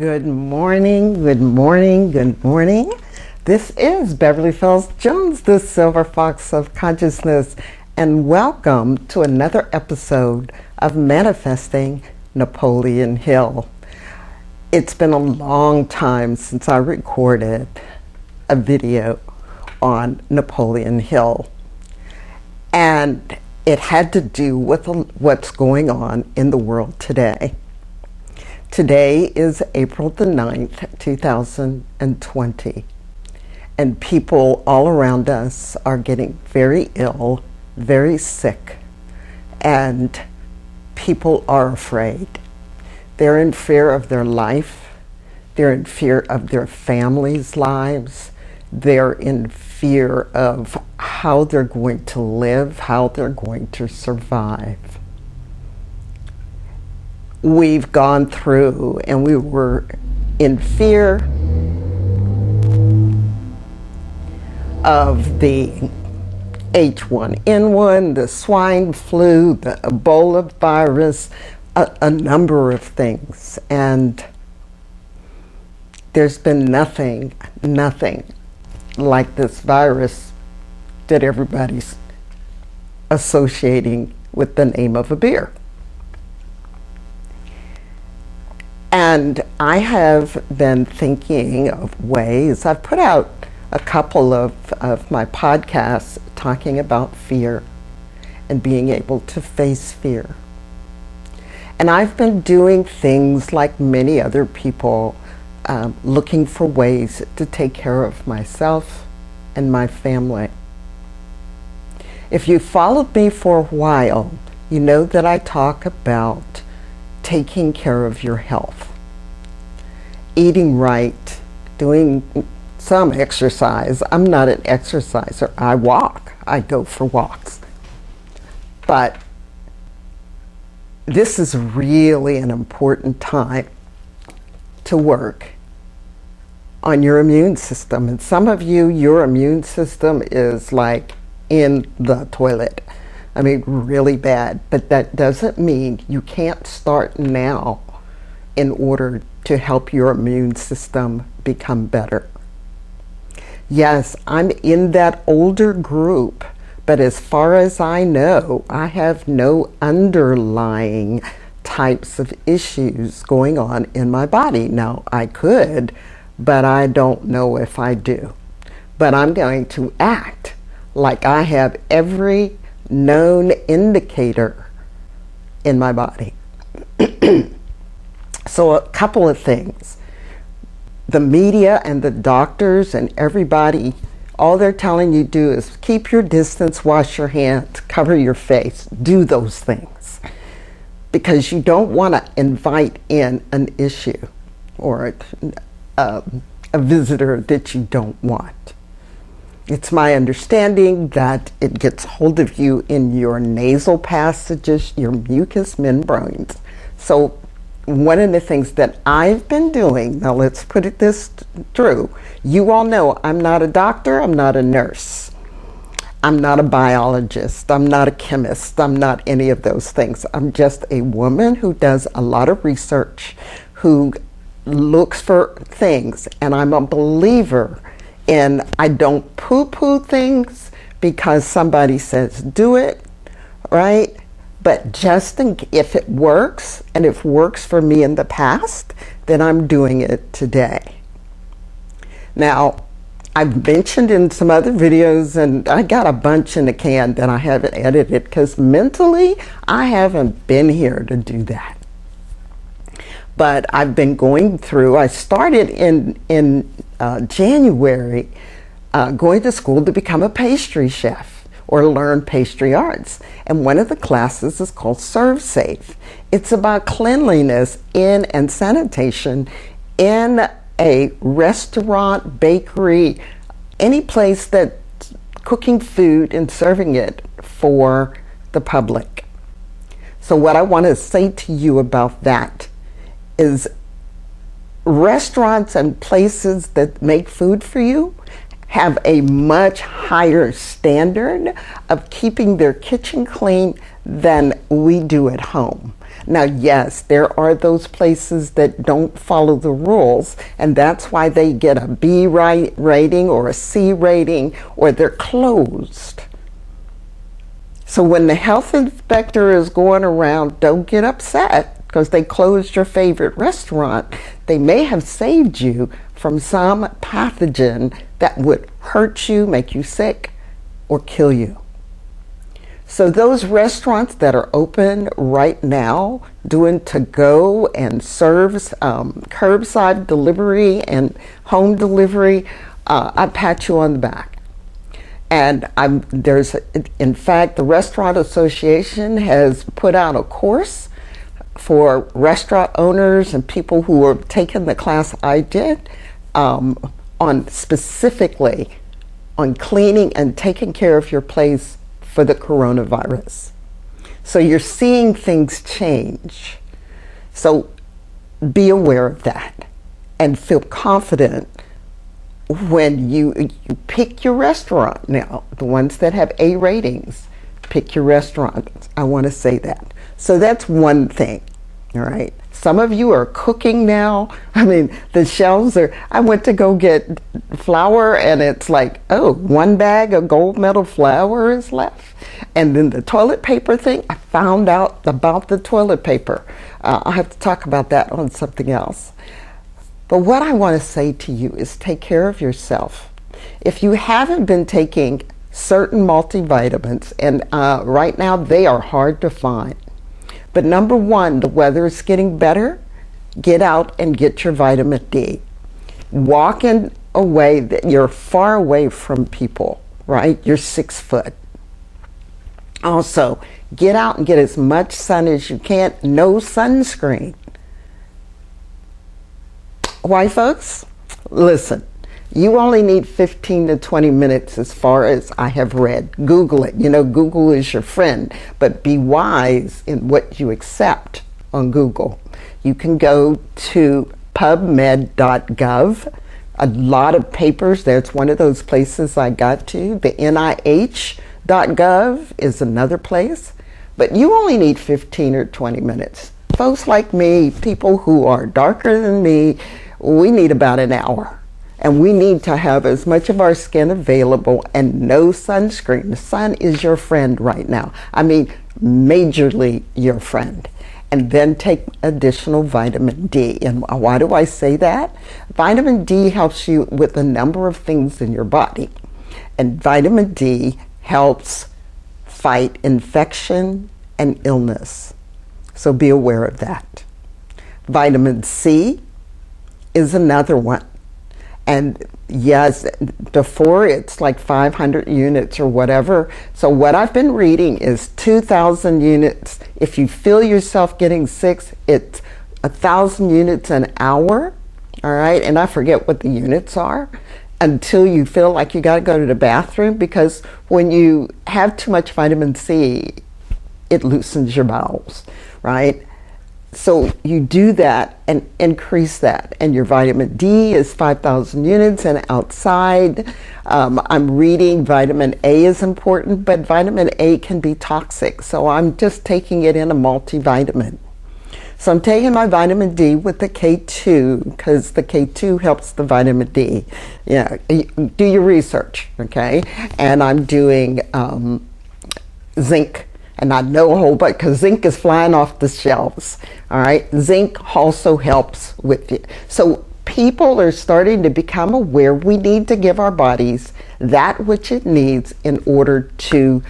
Good morning, good morning, good morning. This is Beverly Fells Jones, the Silver Fox of Consciousness, and welcome to another episode of Manifesting Napoleon Hill. It's been a long time since I recorded a video on Napoleon Hill, and it had to do with what's going on in the world today. Today is April the 9th, 2020, and people all around us are getting very ill, very sick, and people are afraid. They're in fear of their life, they're in fear of their families' lives, they're in fear of how they're going to live, how they're going to survive. We've gone through and we were in fear of the H1N1, the swine flu, the Ebola virus, a number of things. And there's been nothing like this virus that everybody's associating with the name of a beer. And I have been thinking of ways. I've put out a couple of my podcasts talking about fear and being able to face fear. And I've been doing things like many other people, looking for ways to take care of myself and my family. If you followed me for a while, you know that I talk about taking care of your health, eating right, doing some exercise. I'm not an exerciser. I walk. I go for walks. But this is really an important time to work on your immune system. And some of you, your immune system is like in the toilet. I mean, really bad. But that doesn't mean you can't start now in order to help your immune system become better. Yes, I'm in that older group, but as far as I know, I have no underlying types of issues going on in my body. Now, I could, but I don't know if I do. But I'm going to act like I have every known indicator in my body. So a couple of things. The media and the doctors and everybody, all they're telling you to do is keep your distance, wash your hands, cover your face, do those things. Because you don't want to invite in an issue or a visitor that you don't want. It's my understanding that it gets hold of you in your nasal passages, your mucous membranes. So one of the things that I've been doing, now let's put it this through. You all know I'm not a doctor, I'm not a nurse. I'm not a biologist, I'm not a chemist, I'm not any of those things. I'm just a woman who does a lot of research, who looks for things, and I'm a believer in I don't poo-poo things because somebody says do it, right? But just if it works, and if it works for me in the past, then I'm doing it today. Now, I've mentioned in some other videos, and I got a bunch in the can that I haven't edited because mentally I haven't been here to do that. But I've been going through, I started in January going to school to become a pastry chef or learn pastry arts. And one of the classes is called Serve Safe. It's about cleanliness in and sanitation in a restaurant, bakery, any place that's cooking food and serving it for the public. So what I want to say to you about that is restaurants and places that make food for you have a much higher standard of keeping their kitchen clean than we do at home. Now, yes, there are those places that don't follow the rules, and that's why they get a B rating or a C rating, or they're closed. So when the health inspector is going around, don't get upset because they closed your favorite restaurant. They may have saved you from some pathogen that would hurt you, make you sick, or kill you. So those restaurants that are open right now, doing to-go and serves, curbside delivery and home delivery, I pat you on the back. And in fact, the Restaurant Association has put out a course for restaurant owners and people who are taking the class I did on specifically on cleaning and taking care of your place for the coronavirus. So you're seeing things change. So be aware of that and feel confident when you pick your restaurant. Now, the ones that have A ratings, pick your restaurant. I want to say that. So that's one thing, all right? Some of you are cooking now. I mean, the shelves are, I went to go get flour and it's like, oh, one bag of gold medal flour is left. And then the toilet paper thing, I found out about the toilet paper. I'll have to talk about that on something else. But what I want to say to you is take care of yourself. If you haven't been taking certain multivitamins, and right now they are hard to find, but number one, the weather is getting better. Get out and get your vitamin D. Walk in a way that you're far away from people, right? You're 6 foot. Also, get out and get as much sun as you can. No sunscreen. Why, folks? Listen, you only need 15 to 20 minutes as far as I have read. Google it. You know, Google is your friend, but be wise in what you accept on Google. You can go to pubmed.gov. A lot of papers. That's one of those places I got to. The NIH.gov is another place. But you only need 15 or 20 minutes. Folks like me, people who are darker than me, we need about an hour. And we need to have as much of our skin available and no sunscreen. The sun is your friend right now. I mean, majorly your friend. And then take additional vitamin D. And why do I say that? Vitamin D helps you with a number of things in your body. And vitamin D helps fight infection and illness. So be aware of that. Vitamin C is another one. And yes, before it's like 500 units or whatever. So what I've been reading is 2,000 units. If you feel yourself getting sick, it's 1,000 units an hour. All right. And I forget what the units are until you feel like you got to go to the bathroom, because when you have too much vitamin C, it loosens your bowels, right? So you do that and increase that. And your vitamin D is 5,000 units and outside. I'm reading vitamin A is important, but vitamin A can be toxic. So I'm just taking it in a multivitamin. So I'm taking my vitamin D with the K2 because the K2 helps the vitamin D. Yeah, do your research, okay? And I'm doing zinc. And I know a whole bunch, because zinc is flying off the shelves. All right, zinc also helps with it. So people are starting to become aware we need to give our bodies that which it needs in order to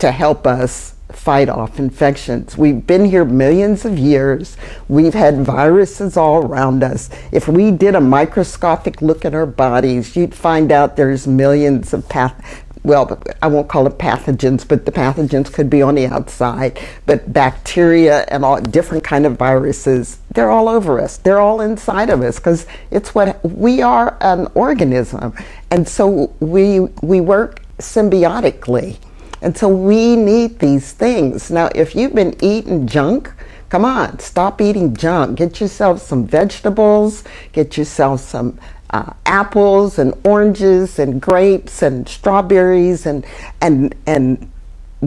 help us fight off infections. We've been here millions of years. We've had viruses all around us. If we did a microscopic look at our bodies, you'd find out there's millions of well, I won't call it pathogens, but the pathogens could be on the outside. But bacteria and all different kind of viruses, they're all over us. They're all inside of us because it's what we are, an organism. And so we work symbiotically. And so we need these things. Now, if you've been eating junk, come on, stop eating junk. Get yourself some vegetables, get yourself some apples and oranges and grapes and strawberries and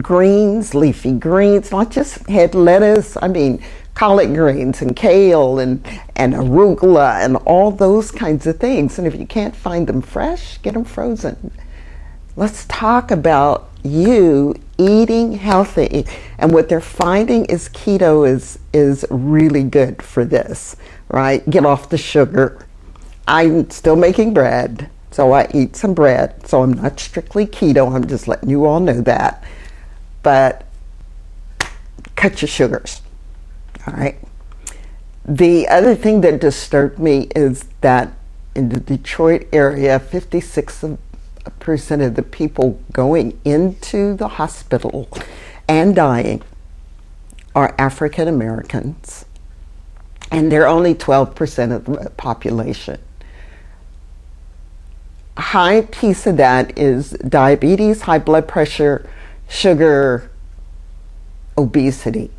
greens, leafy greens, not just had lettuce, I mean collard greens and kale and arugula and all those kinds of things. And if you can't find them fresh, get them frozen. Let's talk about you eating healthy. And what they're finding is keto is really good for this, right? Get off the sugar. I'm still making bread, so I eat some bread. So I'm not strictly keto, I'm just letting you all know that. But cut your sugars, all right? The other thing that disturbed me is that in the Detroit area, 56% of the people going into the hospital and dying are African Americans, and they're only 12% of the population. A high piece of that is diabetes, high blood pressure, sugar, obesity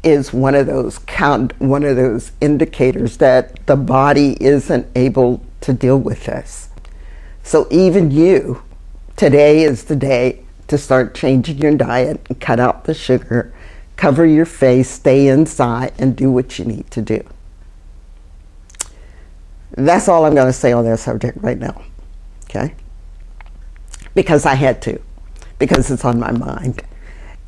is one of those indicators that the body isn't able to deal with this. So even you, today is the day to start changing your diet and cut out the sugar, cover your face, stay inside, and do what you need to do. That's all I'm going to say on that subject right now, okay? Because I had to, because it's on my mind.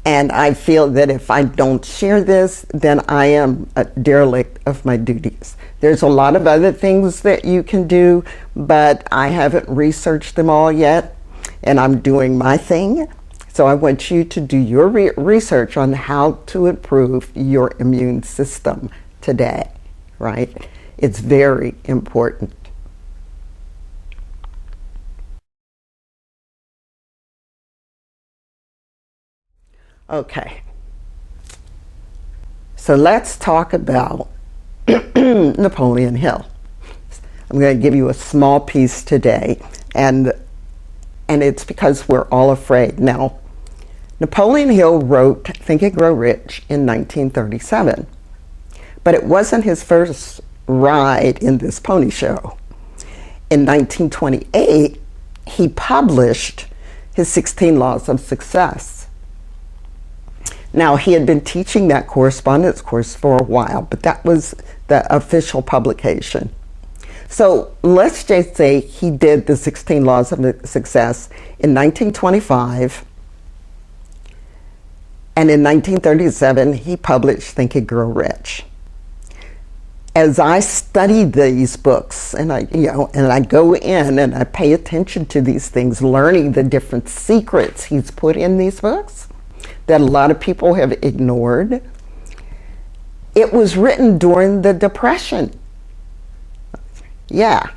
And I feel that if I don't share this, then I am a derelict of my duties. There's a lot of other things that you can do, but I haven't researched them all yet, and I'm doing my thing. So I want you to do your research on how to improve your immune system today, right? It's very important. Okay, so let's talk about Napoleon Hill. I'm going to give you a small piece today, and it's because we're all afraid. Now, Napoleon Hill wrote Think and Grow Rich in 1937, but it wasn't his first ride in this pony show. In 1928, he published his 16 Laws of Success. Now, he had been teaching that correspondence course for a while, but that was the official publication. So let's just say he did the 16 Laws of Success in 1925, and in 1937 he published Think and Grow Rich. As I study these books, and I go in and I pay attention to these things, learning the different secrets he's put in these books that a lot of people have ignored. It was written during the Depression. Yeah,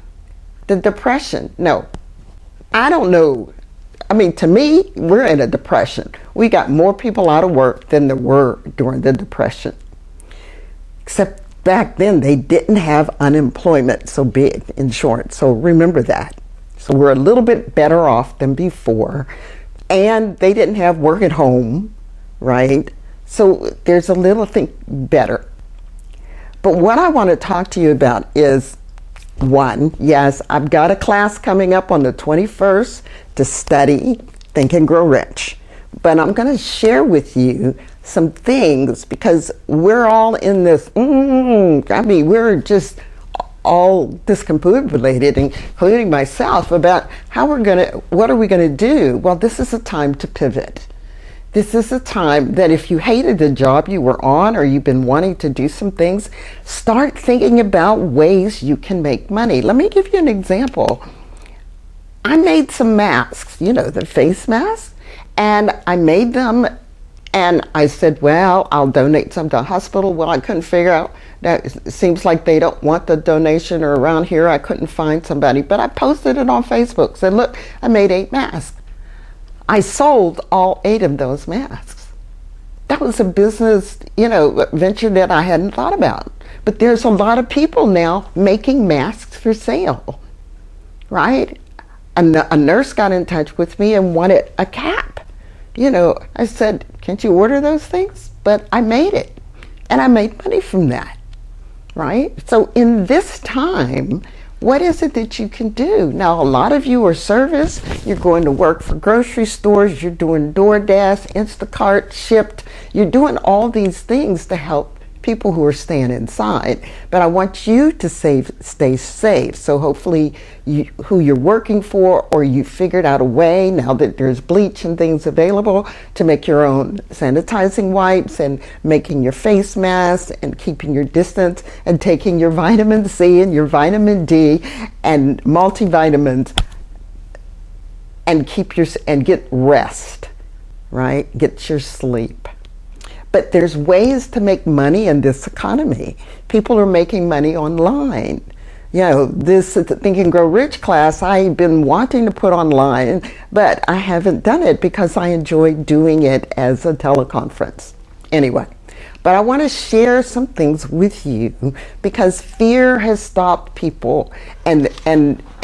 the Depression. No, I don't know. I mean, to me, we're in a depression. We got more people out of work than there were during the Depression. Except back then, they didn't have unemployment so big, insurance. So remember that. So we're a little bit better off than before. And they didn't have work at home, right? So there's a little thing better. But what I want to talk to you about is, one, yes, I've got a class coming up on the 21st to study Think and Grow Rich. But I'm going to share with you some things because we're all in this, we're just all discombobulated, including myself, about what are we going to do? Well, this is a time to pivot. This is a time that if you hated the job you were on or you've been wanting to do some things, start thinking about ways you can make money. Let me give you an example. I made some masks, the face masks, and I made them. And I said, well, I'll donate some to a hospital. Well, I couldn't figure out that. It seems like they don't want the donation, or around here I couldn't find somebody. But I posted it on Facebook. Said, look, I made 8 masks. I sold all 8 of those masks. That was a business, venture that I hadn't thought about. But there's a lot of people now making masks for sale, right? A nurse got in touch with me and wanted a cap. I said, can't you order those things? But I made it, and I made money from that, right? So in this time, What is it that you can do? Now, a lot of you are service. You're going to work for grocery stores. You're doing DoorDash, Instacart, Shipt. You're doing all these things to help people who are staying inside. But I want you to stay safe. So hopefully who you're working for, or you figured out a way now that there's bleach and things available to make your own sanitizing wipes, and making your face masks, and keeping your distance, and taking your vitamin C and your vitamin D and multivitamins, and get rest, right? Get your sleep. But there's ways to make money in this economy. People are making money online. You know, this Think and Grow Rich class, I've been wanting to put online, but I haven't done it because I enjoy doing it as a teleconference. Anyway, but I want to share some things with you because fear has stopped people, and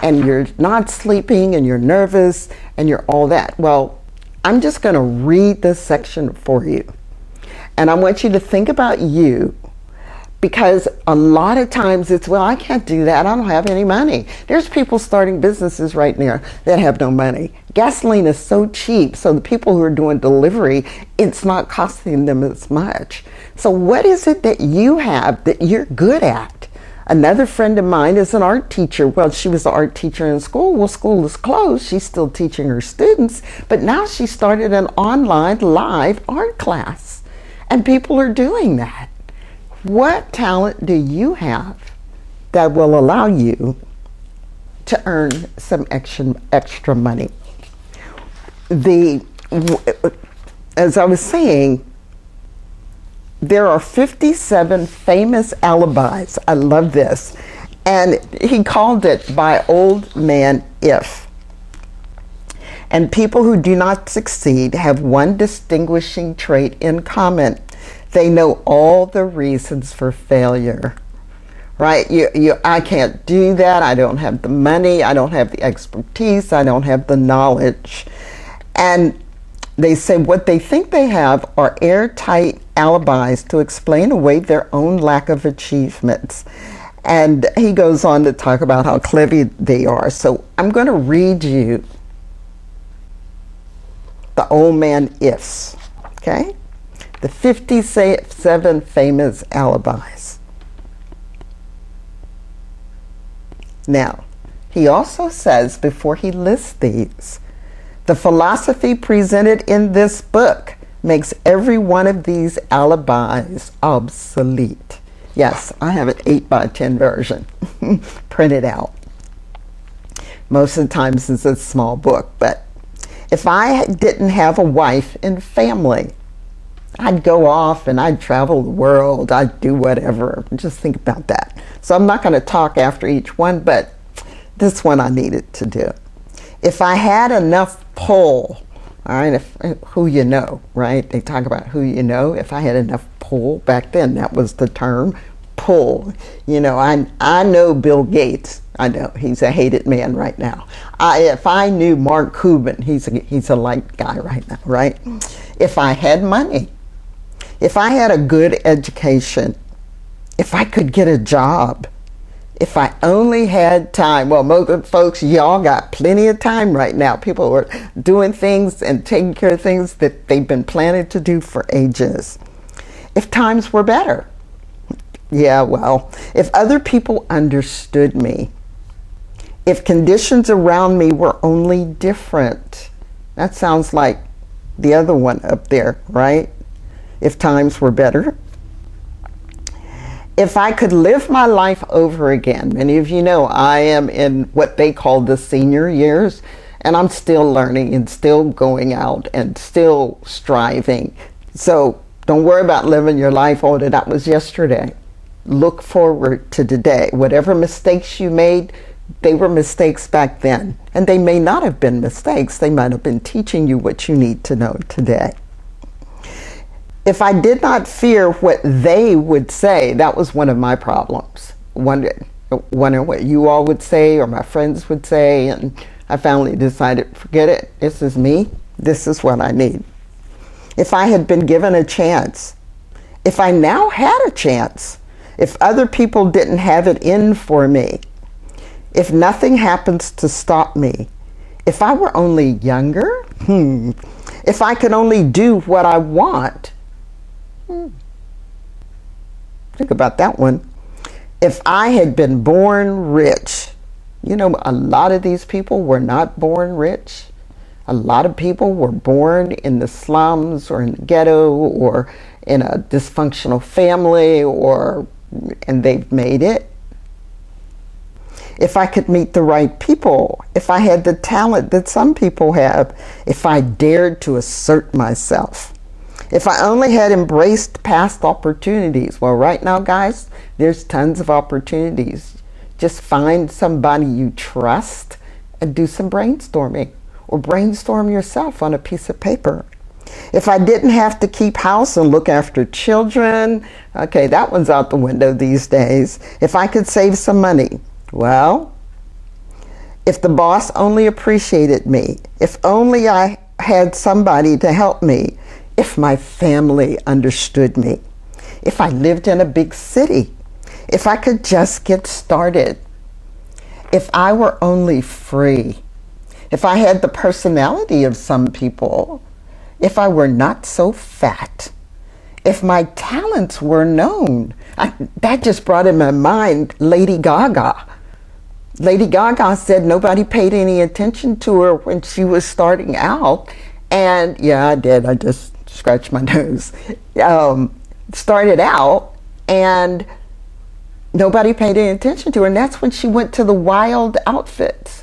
you're not sleeping, and you're nervous, and you're all that. Well, I'm just going to read this section for you. And I want you to think about you, because a lot of times it's, well, I can't do that. I don't have any money. There's people starting businesses right now that have no money. Gasoline is so cheap, so the people who are doing delivery, it's not costing them as much. So what is it that you have that you're good at? Another friend of mine is an art teacher. Well, she was an art teacher in school. Well, school is closed. She's still teaching her students, but now she started an online live art class. And people are doing that. What talent do you have that will allow you to earn some extra money? As I was saying, there are 57 famous alibis. I love this. And he called it by old man if. And people who do not succeed have one distinguishing trait in common. They know all the reasons for failure. Right? I can't do that. I don't have the money. I don't have the expertise. I don't have the knowledge. And they say what they think they have are airtight alibis to explain away their own lack of achievements. And he goes on to talk about how clever they are. So I'm going to read you the old man ifs, okay? The 57 famous alibis. Now, he also says, before he lists these, the philosophy presented in this book makes every one of these alibis obsolete. Yes, I have an 8x10 version printed out. Most of the times it's a small book, but if I didn't have a wife and family, I'd go off and I'd travel the world. I'd do whatever. Just think about that. So I'm not going to talk after each one, but this one I needed to do. If I had enough pull, all right, who you know, right? They talk about who you know. If I had enough pull, back then that was the term, pull. You know, I know Bill Gates. I know he's a hated man right now. If I knew Mark Cuban, he's a light guy right now, right? If I had money, if I had a good education, if I could get a job, if I only had time. Well, most folks, y'all got plenty of time right now. People are doing things and taking care of things that they've been planning to do for ages. If times were better. Yeah, well, if other people understood me, if conditions around me were only different. That sounds like the other one up there, right? If times were better. If I could live my life over again. Many of you know I am in what they call the senior years, and I'm still learning and still going out and still striving. So don't worry about living your life, oh, that was yesterday. Look forward to today. Whatever mistakes you made, they were mistakes back then. And they may not have been mistakes. They might have been teaching you what you need to know today. If I did not fear what they would say, that was one of my problems. Wondering what you all would say or my friends would say. And I finally decided, forget it. This is me. This is what I need. If I had been given a chance, if I now had a chance, if other people didn't have it in for me, If nothing happens to stop me, if I were only younger, if I could only do what I want. Think about that one. If I had been born rich, you know, a lot of these people were not born rich. A lot of people were born in the slums or in the ghetto or in a dysfunctional family, and they've made it. If I could meet the right people, if I had the talent that some people have, if I dared to assert myself, if I only had embraced past opportunities. Well, right now, guys, there's tons of opportunities. Just find somebody you trust and do some brainstorming, or brainstorm yourself on a piece of paper. If I didn't have to keep house and look after children, okay, that one's out the window these days. If I could save some money, well, if the boss only appreciated me, if only I had somebody to help me, if my family understood me, if I lived in a big city, if I could just get started, if I were only free, if I had the personality of some people, if I were not so fat, if my talents were known. That just brought in my mind Lady Gaga. Lady Gaga said nobody paid any attention to her when she was starting out. And yeah, I did. I just scratched my nose. Started out and nobody paid any attention to her. And that's when she went to the wild outfits.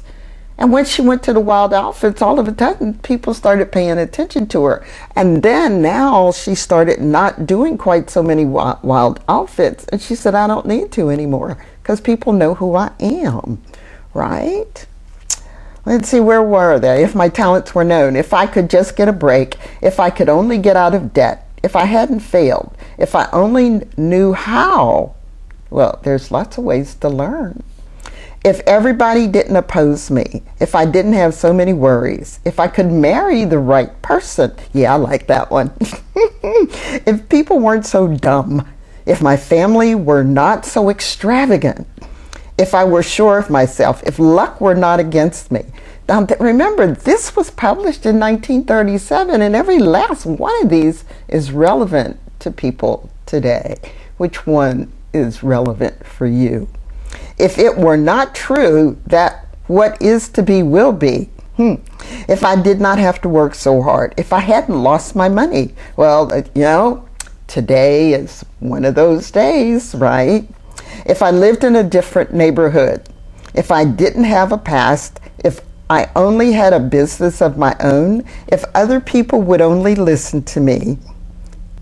And when she went to the wild outfits, all of a sudden people started paying attention to her. And then now she started not doing quite so many wild outfits. And she said, I don't need to anymore because people know who I am, right? Let's see, where were they? If my talents were known, if I could just get a break, if I could only get out of debt, if I hadn't failed, if I only knew how. Well, there's lots of ways to learn. If everybody didn't oppose me, if I didn't have so many worries, if I could marry the right person. Yeah, I like that one. If people weren't so dumb, if my family were not so extravagant, if I were sure of myself, if luck were not against me. Now, remember, this was published in 1937, and every last one of these is relevant to people today. Which one is relevant for you? If it were not true that what is to be will be, if I did not have to work so hard, if I hadn't lost my money, well, you know, today is one of those days, right? If I lived in a different neighborhood, if I didn't have a past, if I only had a business of my own, if other people would only listen to me,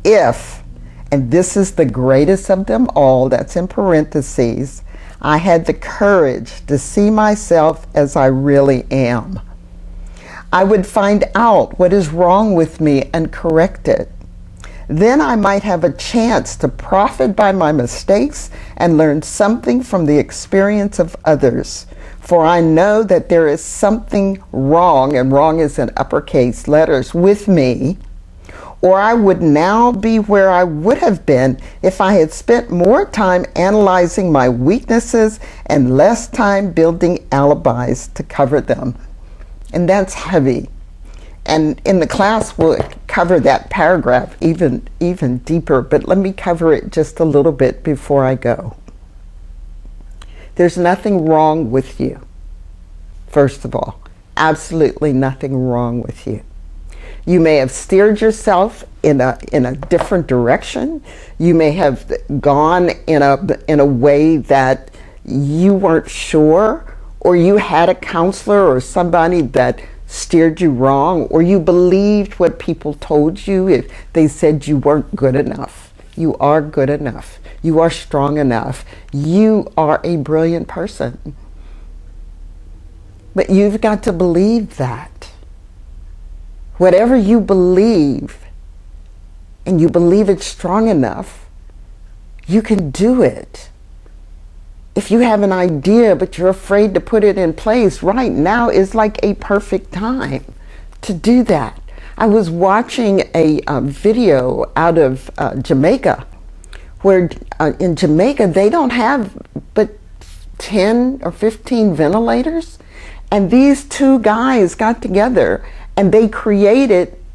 if, and this is the greatest of them all, that's in parentheses, I had the courage to see myself as I really am. I would find out what is wrong with me and correct it. Then I might have a chance to profit by my mistakes and learn something from the experience of others. For I know that there is something wrong, and wrong is in uppercase letters, with me, or I would now be where I would have been if I had spent more time analyzing my weaknesses and less time building alibis to cover them. And that's heavy. And in the class, we'll cover that paragraph even deeper, but let me cover it just a little bit before I go. There's nothing wrong with you, first of all. Absolutely nothing wrong with you. You may have steered yourself in a different direction. You may have gone in a way that you weren't sure, or you had a counselor or somebody that steered you wrong, or you believed what people told you if they said you weren't good enough. You are good enough. You are strong enough. You are a brilliant person. But you've got to believe that. Whatever you believe, and you believe it's strong enough, you can do it. If you have an idea but you're afraid to put it in place, right now is like a perfect time to do that. I was watching a video out of Jamaica, where in Jamaica they don't have but 10 or 15 ventilators. And these two guys got together and they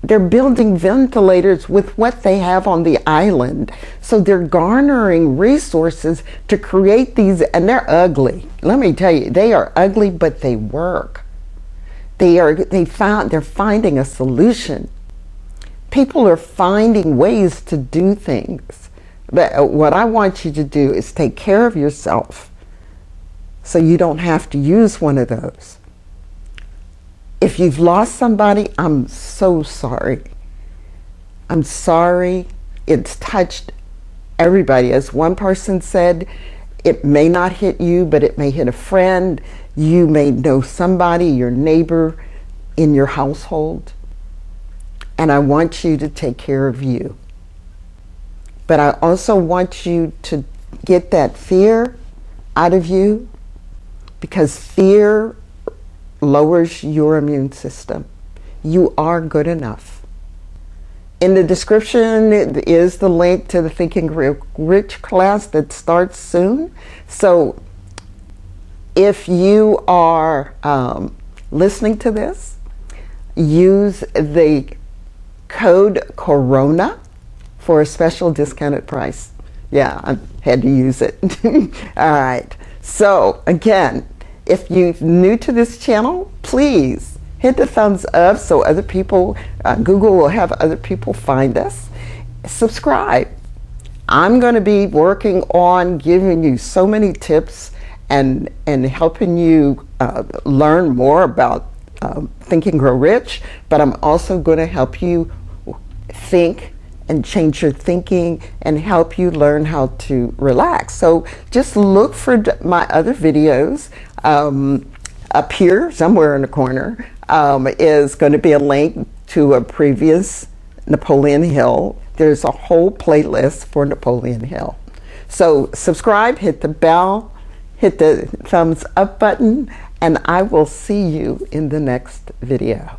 they're building ventilators with what they have on the island. So they're garnering resources to create these, and they're ugly. Let me tell you, they are ugly, but they work. They're finding a solution. People are finding ways to do things. But what I want you to do is take care of yourself so you don't have to use one of those. If you've lost somebody, I'm so sorry. I'm sorry. It's touched everybody. As one person said, it may not hit you, but it may hit a friend. You may know somebody, your neighbor in your household. And I want you to take care of you. But I also want you to get that fear out of you, because fear lowers your immune system. You are good enough. In the description is the link to the Thinking Rich class that starts soon. So if you are listening to this, use the code CORONA for a special discounted price. Yeah, I had to use it. All right. So again, if you're new to this channel, please hit the thumbs up so other people, Google will have other people find us. Subscribe. I'm going to be working on giving you so many tips and helping you learn more about Think and Grow Rich, but I'm also going to help you think and change your thinking and help you learn how to relax. So just look for my other videos. Up here, somewhere in the corner, is going to be a link to a previous Napoleon Hill. There's a whole playlist for Napoleon Hill. So subscribe, hit the bell, hit the thumbs up button, and I will see you in the next video.